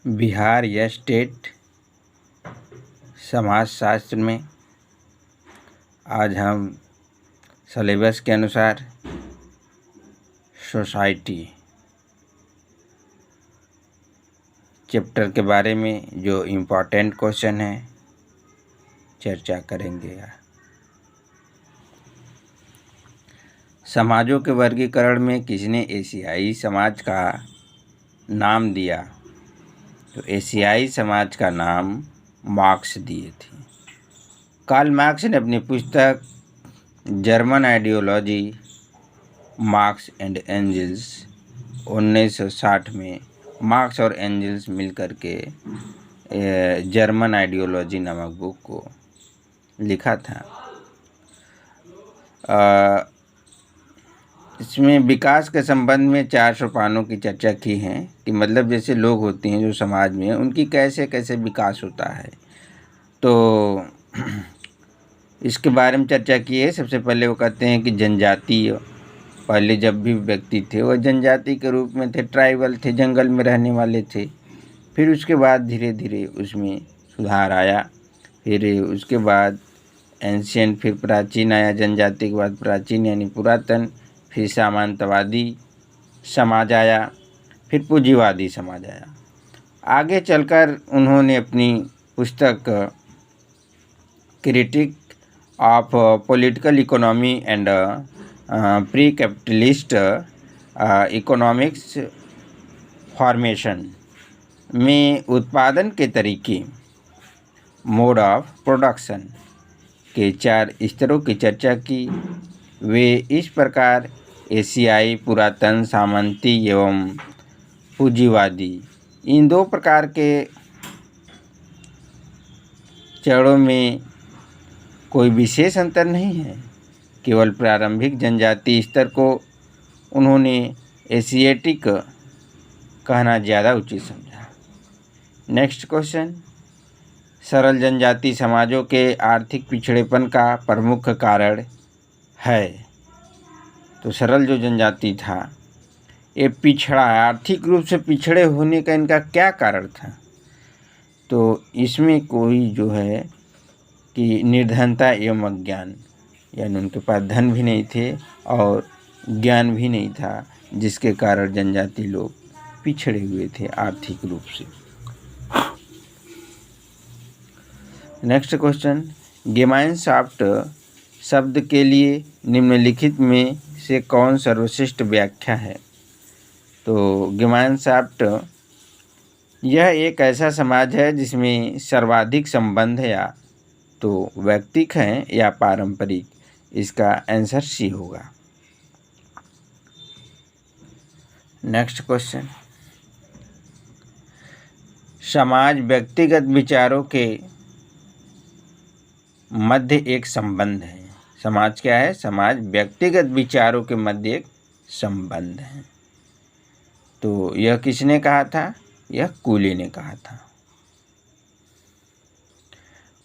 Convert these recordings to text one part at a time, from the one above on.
बिहार या स्टेट समाजशास्त्र में आज हम सिलेबस के अनुसार सोसाइटी चैप्टर के बारे में जो इम्पोर्टेंट क्वेश्चन है चर्चा करेंगे। समाजों के वर्गीकरण में किसने एशियाई समाज का नाम दिया? तो एशियाई समाज का नाम मार्क्स दिए थे। कार्ल मार्क्स ने अपनी पुस्तक German Ideology Marx and Engels 1960 में मार्क्स और एंजल्स मिलकर के जर्मन आइडियोलॉजी नामक बुक को लिखा था। इसमें विकास के संबंध में 4 सोपानों की चर्चा की है कि मतलब जैसे लोग होते हैं जो समाज में उनकी कैसे कैसे विकास होता है, तो इसके बारे में चर्चा की है। सबसे पहले वो कहते हैं कि जनजातीय, पहले जब भी व्यक्ति थे वो जनजाति के रूप में थे, ट्राइबल थे, जंगल में रहने वाले थे। फिर उसके बाद धीरे धीरे उसमें सुधार आया। फिर उसके बाद एंशियंट, फिर प्राचीन आया, जनजाति के बाद प्राचीन यानी पुरातन, फिर सामंतवादी समाज आया, फिर पूंजीवादी समाज आया। आगे चलकर उन्होंने अपनी पुस्तक critic of political economy and pre capitalist economics formation में उत्पादन के तरीके, मोड ऑफ प्रोडक्शन के 4 स्तरों की चर्चा की। वे इस प्रकार एशियाई, पुरातन, सामंती एवं पूंजीवादी, इन 2 प्रकार के चरणों में कोई विशेष अंतर नहीं है, केवल प्रारंभिक जनजाति स्तर को उन्होंने एशियाटिक कहना ज़्यादा उचित समझा। नेक्स्ट क्वेश्चन, सरल जनजाति समाजों के आर्थिक पिछड़ेपन का प्रमुख कारण है। तो सरल जो जनजाति था ये पिछड़ा, आर्थिक रूप से पिछड़े होने का इनका क्या कारण था? तो इसमें कोई जो है कि निर्धनता एवं अज्ञान, यानी उनके पास धन भी नहीं थे और ज्ञान भी नहीं था, जिसके कारण जनजाति लोग पिछड़े हुए थे आर्थिक रूप से। नेक्स्ट क्वेश्चन, गेमाइनशाफ्ट शब्द के लिए निम्नलिखित में से कौन सर्वश्रेष्ठ व्याख्या है? तो गेमाइनशाफ्ट यह एक ऐसा समाज है जिसमें सर्वाधिक संबंध या तो वैयक्तिक हैं या पारंपरिक। इसका आंसर सी होगा। नेक्स्ट क्वेश्चन, समाज व्यक्तिगत विचारों के मध्य एक संबंध है। समाज क्या है? समाज व्यक्तिगत विचारों के मध्य एक संबंध है। तो यह किसने कहा था? यह कूले ने कहा था।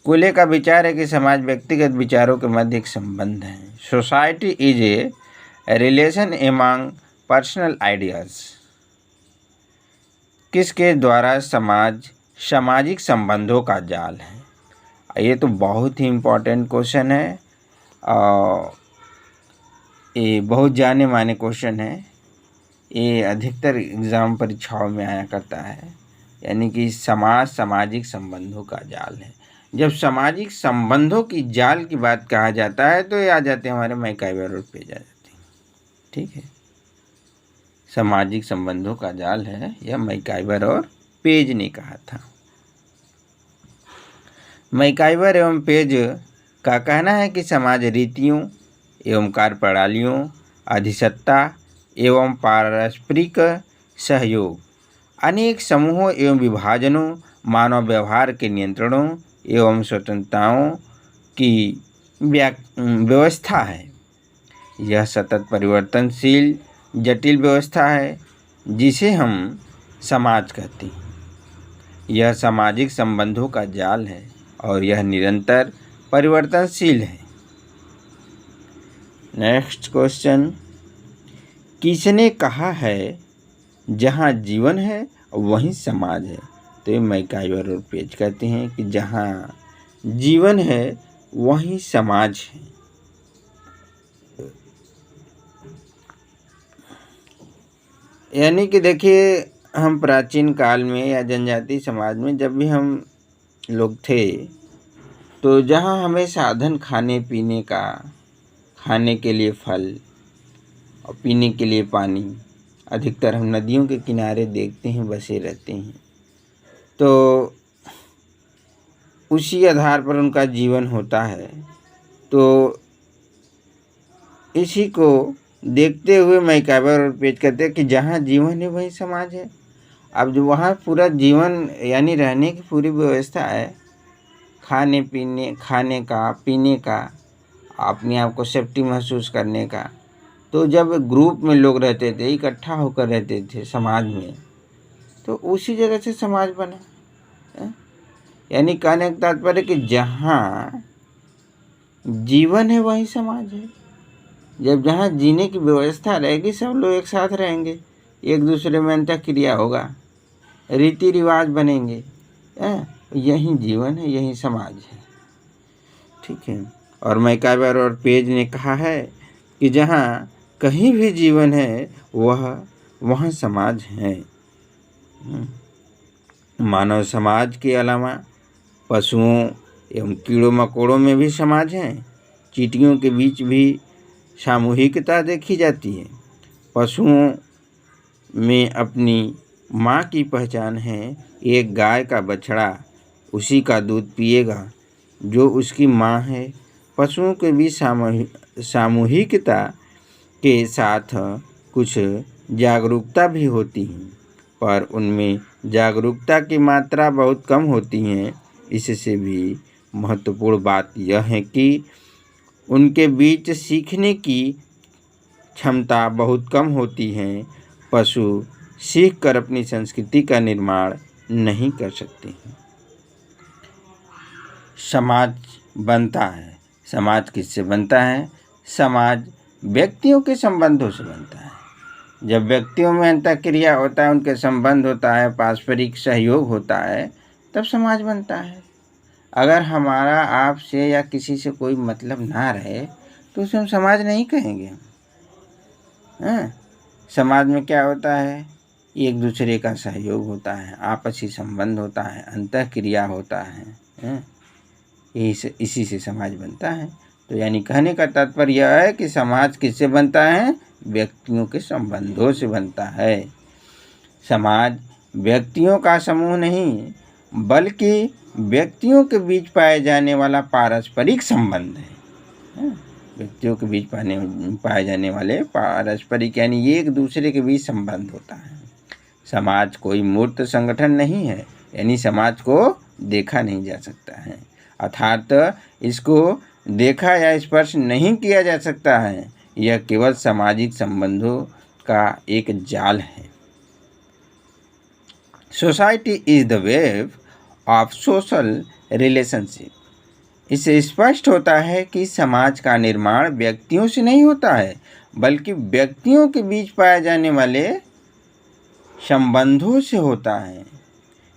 कूले का विचार है कि समाज व्यक्तिगत विचारों के मध्य एक संबंध है। Society is a relation among personal ideas. किसके द्वारा समाज सामाजिक संबंधों का जाल है? ये तो बहुत ही इम्पोर्टेंट क्वेश्चन है और ये बहुत जाने माने क्वेश्चन है। ये अधिकतर एग्ज़ाम परीक्षाओं में आया करता है, यानी कि समाज सामाजिक संबंधों का जाल है। जब सामाजिक संबंधों की जाल की बात कहा जाता है तो ये आ जाते हैं हमारे मैकाइवर और पेज आ जाते हैं। ठीक है, सामाजिक संबंधों का जाल है, यह मैकाइवर और पेज ने कहा था। मैकाइवर एवं पेज का कहना है कि समाज रीतियों एवं कार्यप्रणालियों, अधिसत्ता एवं पारस्परिक सहयोग, अनेक समूहों एवं विभाजनों, मानव व्यवहार के नियंत्रणों एवं स्वतंत्रताओं की व्यवस्था है। यह सतत परिवर्तनशील जटिल व्यवस्था है जिसे हम समाज कहते हैं। यह सामाजिक संबंधों का जाल है और यह निरंतर परिवर्तनशील है। नेक्स्ट क्वेश्चन, किसने कहा है जहाँ जीवन है वहीं समाज है? तो ये मैकाइवर और पेज कहते हैं कि जहाँ जीवन है वहीं समाज है। यानी कि देखिए, हम प्राचीन काल में या जनजातीय समाज में जब भी हम लोग थे, तो जहाँ हमें साधन खाने पीने का, खाने के लिए फल और पीने के लिए पानी, अधिकतर हम नदियों के किनारे देखते हैं बसे रहते हैं, तो उसी आधार पर उनका जीवन होता है। तो इसी को देखते हुए मैकाइवर और पेज कहते हैं कि जहाँ जीवन है वहीं समाज है। अब जो वहाँ पूरा जीवन यानी रहने की पूरी व्यवस्था है, खाने का, पीने का, अपने आप को सेफ्टी महसूस करने का, तो जब ग्रुप में लोग रहते थे, इकट्ठा होकर रहते थे समाज में, तो उसी जगह से समाज बना है। यानी कहने का तात्पर्य कि जहाँ जीवन है वहीं समाज है। जब जहाँ जीने की व्यवस्था रहेगी, सब लोग एक साथ रहेंगे, एक दूसरे में अंतःक्रिया होगा, रीति रिवाज बनेंगे, यही जीवन है, यही समाज है। ठीक है। और मैकाइवर और पेज ने कहा है कि जहाँ कहीं भी जीवन है वहाँ समाज है। मानव समाज के अलावा पशुओं एवं कीड़ों मकोड़ों में भी समाज है। चींटियों के बीच भी सामूहिकता देखी जाती है। पशुओं में अपनी माँ की पहचान है। एक गाय का बछड़ा उसी का दूध पिएगा जो उसकी माँ है। पशुओं के बीच सामूहिकता के साथ कुछ जागरूकता भी होती है, पर उनमें जागरूकता की मात्रा बहुत कम होती है। इससे भी महत्वपूर्ण बात यह है कि उनके बीच सीखने की क्षमता बहुत कम होती है। पशु सीखकर अपनी संस्कृति का निर्माण नहीं कर सकते हैं। समाज बनता है। समाज किससे बनता है? समाज व्यक्तियों के संबंधों से बनता है। जब व्यक्तियों में अंतःक्रिया होता है, उनके संबंध होता है, पारस्परिक सहयोग होता है, तब समाज बनता है। अगर हमारा आपसे या किसी से कोई मतलब ना रहे तो उसे हम समाज नहीं कहेंगे। समाज में क्या होता है? एक दूसरे का सहयोग होता है, आपसी संबंध होता है, अंतःक्रिया होता है, इसी से समाज बनता है। तो यानी कहने का तात्पर्य यह है कि समाज किससे बनता है? व्यक्तियों के संबंधों से बनता है। समाज व्यक्तियों का समूह नहीं, बल्कि व्यक्तियों के बीच पाए जाने वाला पारस्परिक संबंध है। व्यक्तियों के बीच पाए जाने वाले पारस्परिक यानी एक दूसरे के बीच संबंध होता है। समाज कोई मूर्त संगठन नहीं है, यानी समाज को देखा नहीं जा सकता है, अर्थात इसको देखा या स्पर्श नहीं किया जा सकता है। यह केवल सामाजिक संबंधों का एक जाल है। Society is the web of social relationship. इससे स्पष्ट होता है कि समाज का निर्माण व्यक्तियों से नहीं होता है, बल्कि व्यक्तियों के बीच पाए जाने वाले संबंधों से होता है।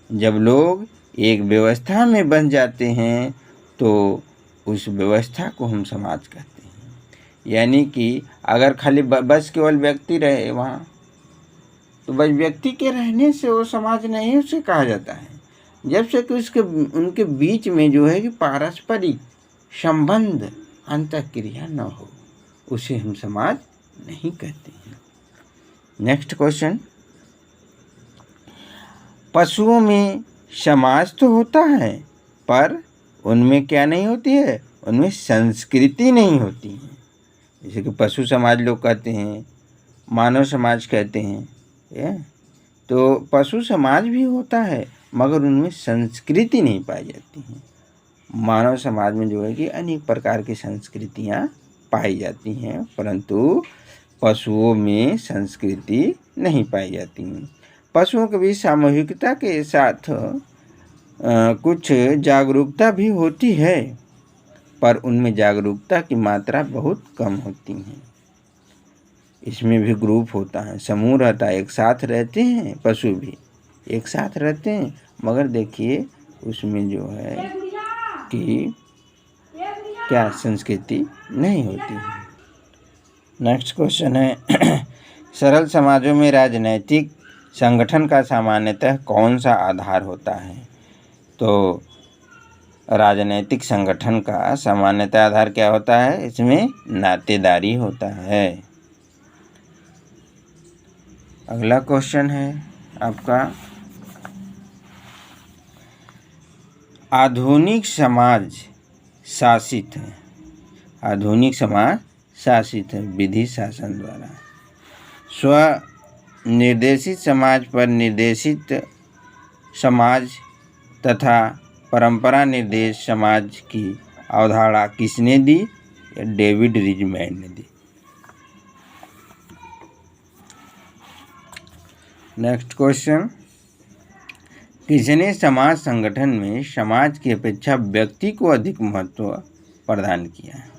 जब लोग एक व्यवस्था में बन जाते हैं तो उस व्यवस्था को हम समाज कहते हैं। यानी कि अगर खाली बस केवल व्यक्ति रहे वहाँ, तो बस व्यक्ति के रहने से वो समाज नहीं उसे कहा जाता है। जब से कि उनके बीच में जो है कि पारस्परिक संबंध, अंतःक्रिया न हो, उसे हम समाज नहीं कहते हैं। नेक्स्ट क्वेश्चन, पशुओं में समाज तो होता है, पर उनमें क्या नहीं होती है? उनमें संस्कृति नहीं होती है। जैसे कि पशु समाज लोग कहते हैं, मानव समाज कहते हैं, तो पशु समाज भी होता है, मगर उनमें संस्कृति नहीं पाई जाती है। मानव समाज में जो है कि अनेक प्रकार की संस्कृतियाँ पाई जाती हैं, परंतु पशुओं में संस्कृति नहीं पाई जाती हैं। पशुओं के बीच सामूहिकता के साथ कुछ जागरूकता भी होती है, पर उनमें जागरूकता की मात्रा बहुत कम होती है। इसमें भी ग्रुप होता है, समूह रहता है, एक साथ रहते हैं, पशु भी एक साथ रहते हैं मगर देखिए उसमें जो है कि क्या संस्कृति नहीं होती है। नेक्स्ट क्वेश्चन है सरल समाजों में राजनैतिक संगठन का सामान्यतः कौन सा आधार होता है? तो राजनैतिक संगठन का सामान्यतः आधार क्या होता है? इसमें नातेदारी होता है। अगला क्वेश्चन है आपका आधुनिक समाज शासित है। आधुनिक समाज शासित है विधि शासन द्वारा। स्व निर्देशित समाज पर निर्देशित समाज तथा परंपरा निर्देश समाज की अवधारणा किसने दी? डेविड रिजमैन ने दी। नेक्स्ट क्वेश्चन किसने समाज संगठन में समाज की अपेक्षा व्यक्ति को अधिक महत्व प्रदान किया है?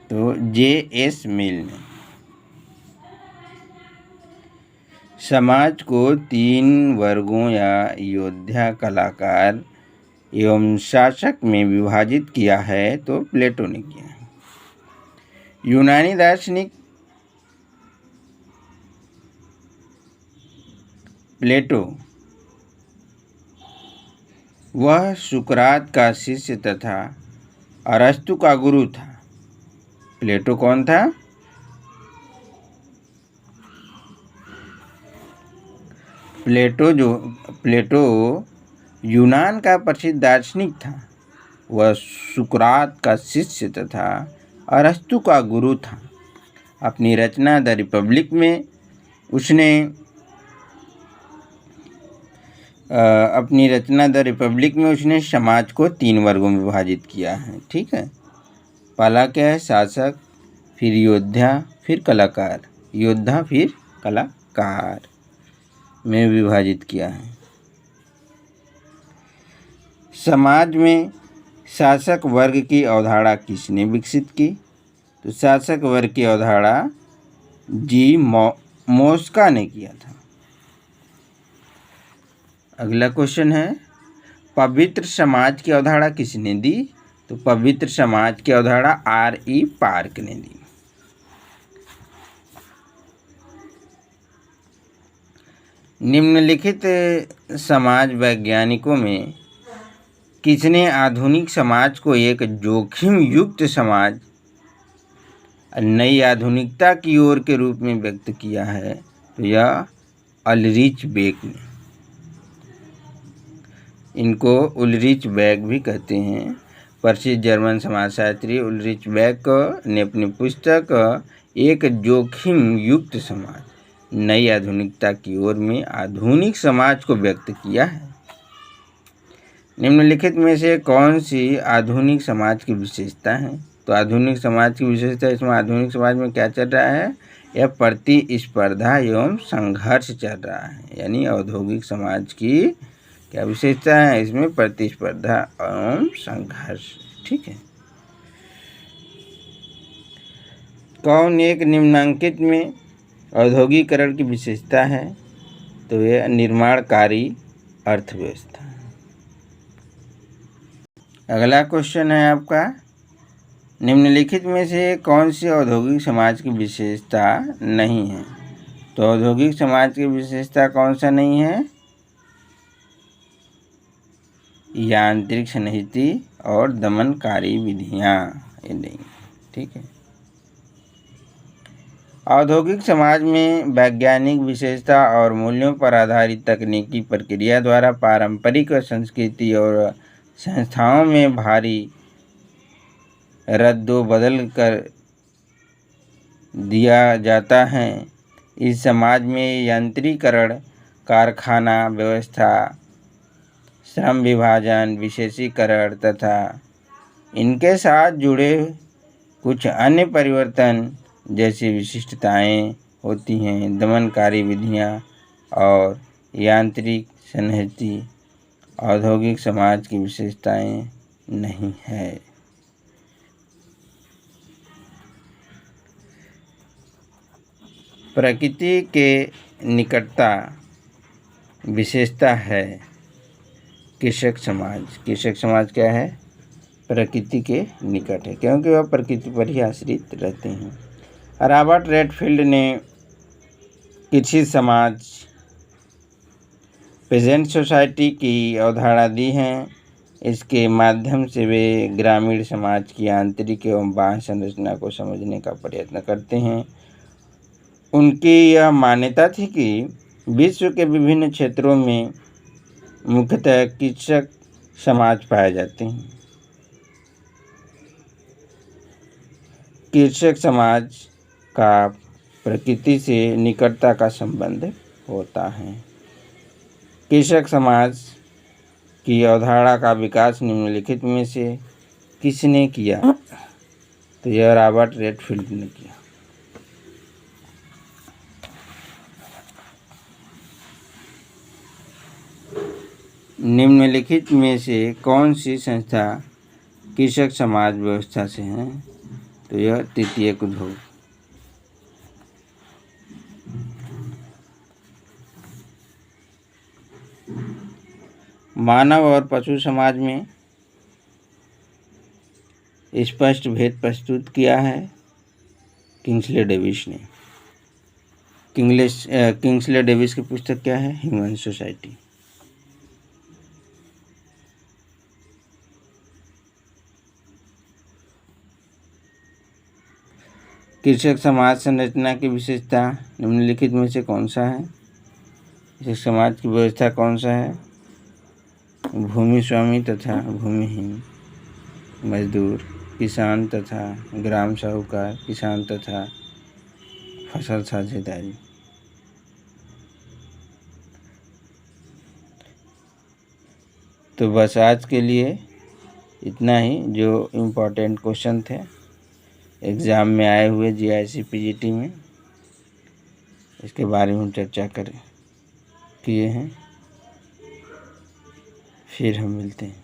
तो J.S. मिल ने। समाज को 3 वर्गों या योद्धा, कलाकार एवं शासक में विभाजित किया है तो प्लेटो ने किया है। यूनानी दार्शनिक प्लेटो वह सुकरात का शिष्य तथा अरस्तु का गुरु था। प्लेटो कौन था? प्लेटो यूनान का प्रसिद्ध दार्शनिक था। वह सुकरात का शिष्य तथा अरस्तु का गुरु था। अपनी रचना द रिपब्लिक में उसने समाज को 3 वर्गों में विभाजित किया है। ठीक है, पहला क्या है? शासक, फिर योद्धा, फिर कलाकार। योद्धा फिर कलाकार में विभाजित किया है। समाज में शासक वर्ग की अवधारणा किसने विकसित की? तो शासक वर्ग की अवधारणा जी मोस्का ने किया था। अगला क्वेश्चन है पवित्र समाज की अवधारणा किसने दी? तो पवित्र समाज की अवधारणा R.E. पार्क ने दी। निम्नलिखित समाज वैज्ञानिकों में किसने आधुनिक समाज को एक जोखिम युक्त समाज, नई आधुनिकता की ओर के रूप में व्यक्त किया है? तो यह उलरिच बेक ने। इनको उलरिच बेक भी कहते हैं। प्रसिद्ध जर्मन समाजशास्त्री उलरिच बेक ने अपनी पुस्तक एक जोखिम युक्त समाज, नई आधुनिकता की ओर में आधुनिक समाज को व्यक्त किया है। निम्नलिखित में से कौन सी आधुनिक समाज की विशेषता है? तो आधुनिक समाज की विशेषता, इसमें आधुनिक समाज में क्या चल रहा है? यह प्रतिस्पर्धा एवं संघर्ष चल रहा है। यानी औद्योगिक समाज की क्या विशेषता है? इसमें प्रतिस्पर्धा एवं संघर्ष। ठीक है, कौन एक निम्नांकित में औद्योगिकरण की विशेषता है? तो यह निर्माणकारी अर्थव्यवस्था। अगला क्वेश्चन है आपका निम्नलिखित में से कौन सी औद्योगिक समाज की विशेषता नहीं है? तो औद्योगिक समाज की विशेषता कौन सा नहीं है? यांत्रिक सन्निहिति और दमनकारी विधियां, ये नहीं। ठीक है, औद्योगिक समाज में वैज्ञानिक विशेषता और मूल्यों पर आधारित तकनीकी प्रक्रिया द्वारा पारंपरिक संस्कृति और संस्थाओं में भारी रद्दोबदल कर दिया जाता है। इस समाज में यांत्रिकीकरण, कारखाना व्यवस्था, श्रम विभाजन, विशेषीकरण तथा इनके साथ जुड़े कुछ अन्य परिवर्तन जैसी विशिष्टताएं होती हैं। दमनकारी विधियां और यांत्रिक सन्निहिति औद्योगिक समाज की विशेषताएं नहीं है। प्रकृति के निकटता विशेषता है कृषक समाज। कृषक समाज क्या है? प्रकृति के निकट है, क्योंकि वह प्रकृति पर ही आश्रित रहते हैं। रॉबर्ट रेडफील्ड ने कृषि समाज पेजेंट सोसाइटी की अवधारणा दी है। इसके माध्यम से वे ग्रामीण समाज की आंतरिक एवं बाह्य संरचना को समझने का प्रयत्न करते हैं। उनकी यह मान्यता थी कि विश्व के विभिन्न क्षेत्रों में मुख्यतः कृषक समाज पाए जाते हैं। कृषक समाज का प्रकृति से निकटता का संबंध होता है। कृषक समाज की अवधारणा का विकास निम्नलिखित में से किसने किया? तो यह रॉबर्ट रेडफील्ड ने किया। निम्नलिखित में से कौन सी संस्था कृषक समाज व्यवस्था से है? तो यह तृतीयक उद्योग। मानव और पशु समाज में स्पष्ट भेद प्रस्तुत किया है किंग्सले डेविस ने। किंग्सले डेविस की पुस्तक क्या है? Human society. कृषक समाज संरचना की विशेषता निम्नलिखित में से कौन सा है? कृषक समाज की व्यवस्था कौन सा है? भूमि स्वामी तथा भूमिहीन, मजदूर, किसान तथा ग्राम साहूकार, किसान तथा फसल साझेदारी। तो बस आज के लिए इतना ही, जो इम्पोर्टेंट क्वेश्चन थे एग्ज़ाम में आए हुए जीआईसी पीजीटी में, इसके बारे में चर्चा किए हैं। फिर हम मिलते हैं।